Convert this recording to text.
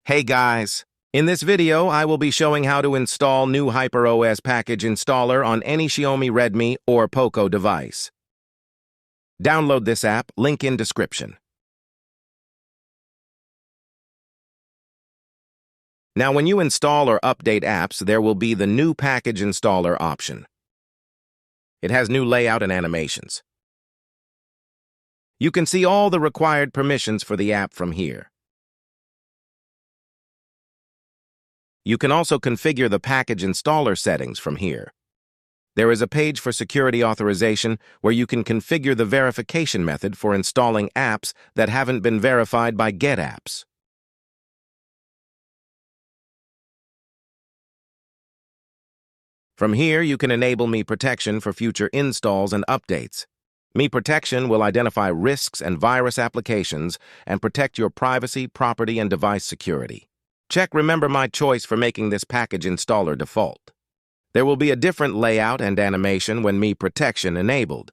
Hey guys! In this video, I will be showing how to install new HyperOS package installer on any Xiaomi, Redmi, or Poco device. Download this app, link in description. Now when you install or update apps, there will be the new package installer option. It has new layout and animations. You can see all the required permissions for the app from here. You can also configure the package installer settings from here. There is a page for security authorization where you can configure the verification method for installing apps that haven't been verified by Get Apps. From here, you can enable Me Protection for future installs and updates. Me Protection will identify risks and virus applications and protect your privacy, property, and device security. Check Remember My Choice for making this package installer default. There will be a different layout and animation when Me Protection enabled.